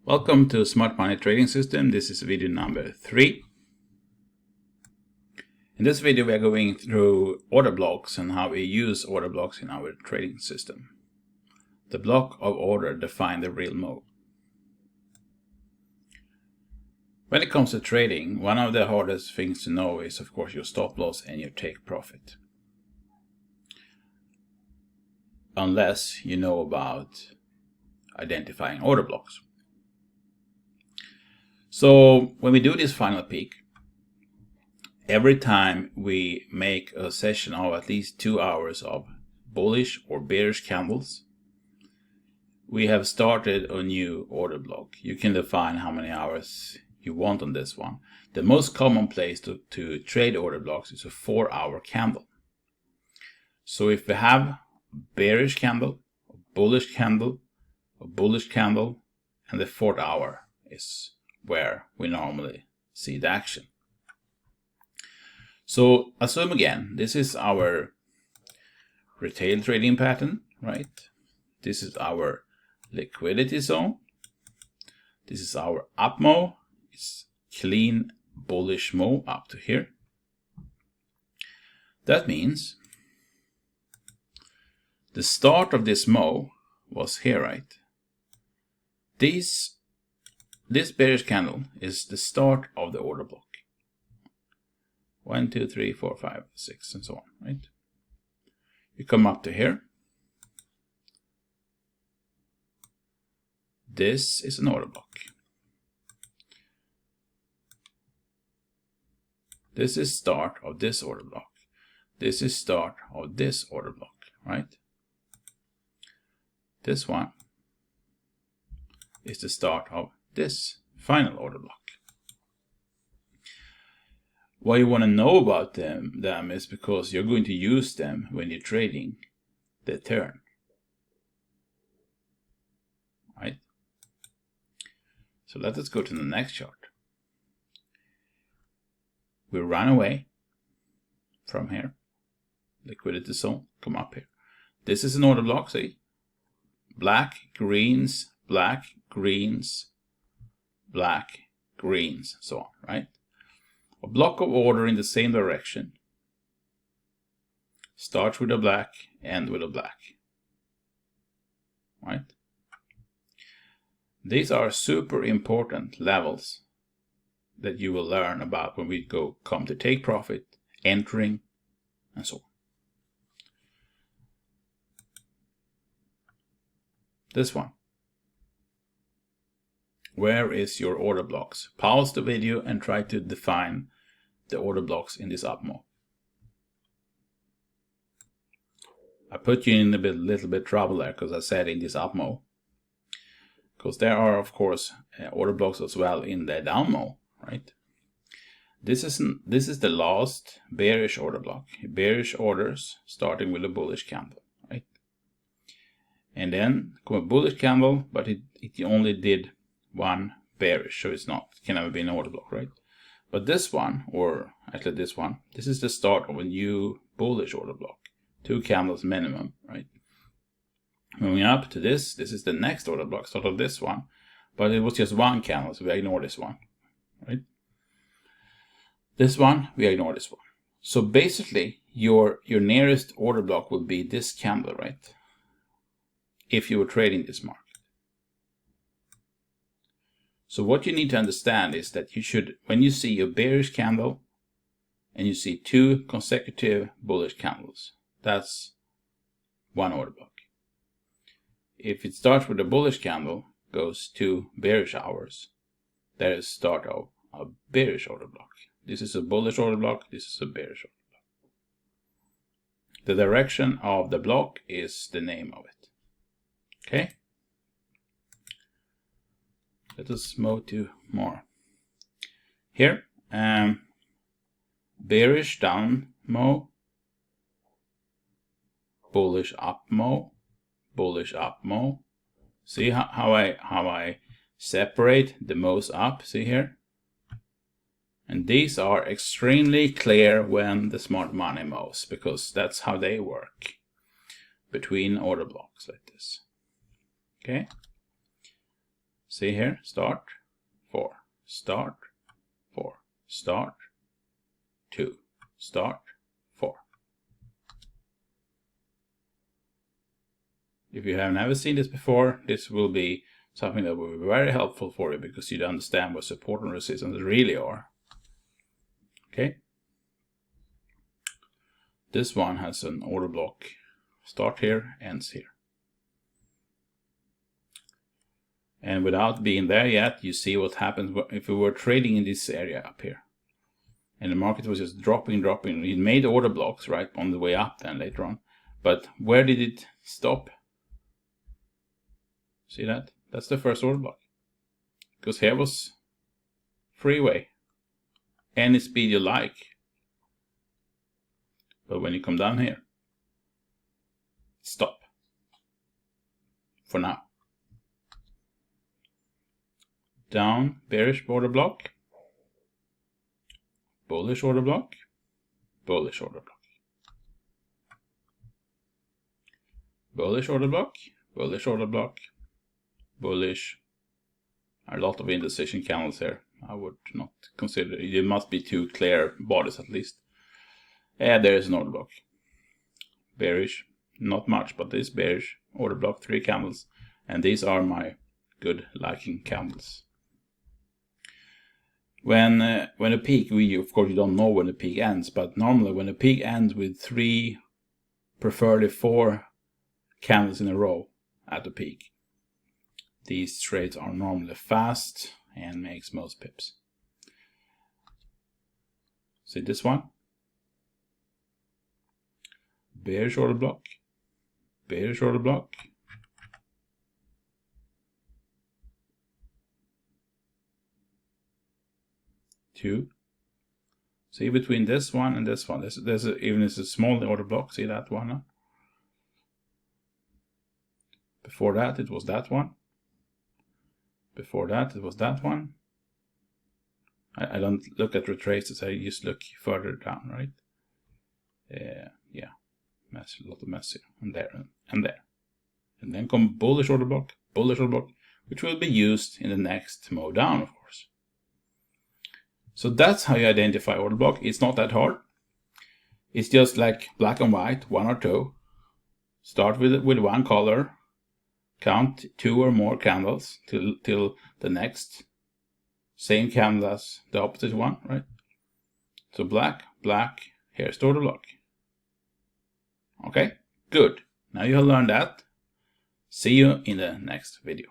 Welcome to SmartMoney trading system. This is video number 3. In this video we are going through order blocks and how we use order blocks in our trading system. The block of order defines the real move. When it comes to trading, one of the hardest things to know is of course your stop loss and your take profit. Unless you know about identifying order blocks. So when we do this final peak, every time we make a session of at least 2 hours of bullish or bearish candles, we have started a new order block. You can define how many hours you want on this one. The most common place to trade order blocks is a 4-hour candle. So if we have a bearish candle, a bullish candle, a bullish candle, and the 4th hour is where we normally see the action. So assume again, this is our retail trading pattern, right? This is our liquidity zone. This is our up move. It's clean bullish move up to here. That means the start of this move was here, right? This bearish candle is the start of the order block. 1, 2, 3, 4, 5, 6, and so on, right? You come up to here. This is an order block. This is start of this order block. This is start of this order block, right? This one is the start of this final order block. Why you want to know about them is because you're going to use them when you're trading the turn, right? So let us go to the next chart. We run away from here, liquidity zone, come up here. This is an order block, see? Black, greens, black, greens, black, greens, so on, right? A block of order in the same direction. Starts with a black, end with a black, right? These are super important levels that you will learn about when we come to take profit, entering, and so on. This one. Where is your order blocks? Pause the video and try to define the order blocks in this up move. I put you in a little bit trouble there because I said in this up move. Because there are of course order blocks as well in the down move, right? This is the last bearish order block. Bearish orders starting with a bullish candle, right? And then come a bullish candle, but it only did one bearish, so it can never be an order block, right? But this one, or actually this one, this is the start of a new bullish order block. 2 candles minimum, right? Moving up to this is the next order block, start of this one, but it was just 1 candle, so we ignore this one, right? This one, we ignore this one. So basically, your nearest order block will be this candle, right? If you were trading this market. So what you need to understand is that you should, when you see a bearish candle and you see 2 consecutive bullish candles, that's 1 order block. If it starts with a bullish candle, goes 2 bearish hours, that is start of a bearish order block. This is a bullish order block, this is a bearish order block. The direction of the block is the name of it. Okay? Let us move to more. Here, bearish down move, bullish up move, bullish up move. See how I separate the moves up, see here? And these are extremely clear when the smart money moves, because that's how they work between order blocks like this. Okay? See here, start, 4, start, 4, start, 2, start, 4. If you have never seen this before, this will be something that will be very helpful for you because you understand what support and resistance really are. Okay. This one has an order block. Start here, ends here. And without being there yet, you see what happens if we were trading in this area up here. And the market was just dropping. It made order blocks, right, on the way up then later on. But where did it stop? See that? That's the first order block. Because here was freeway. Any speed you like. But when you come down here, stop. For now. Down, bearish order block. Bullish order block. Bullish order block. Bullish order block. Bullish order block. Bullish. A lot of indecision candles here. I would not consider it. It must be two clear bodies at least. And there is an order block. Bearish. Not much, but this bearish order block, 3 candles. And these are my good liking candles. When a peak, of course you don't know when the peak ends, but normally when a peak ends with 3, preferably 4 candles in a row at the peak, these trades are normally fast and makes most pips. See this one? Bearish order block, bearish order block. Two. See between this one and this one. Even it's a small order block. See that one? Huh? Before that it was that one. Before that it was that one. I don't look at retraces. I just look further down, right? Yeah, mess, a lot of mess here, and there, and there, and then come bullish order block, which will be used in the next move down, of course. So that's how you identify order block. It's not that hard. It's just like black and white, 1 or 2. Start with one color, count 2 or more candles till the next same candle as the opposite one, right? So black, here's the order block. Okay, good. Now you have learned that. See you in the next video.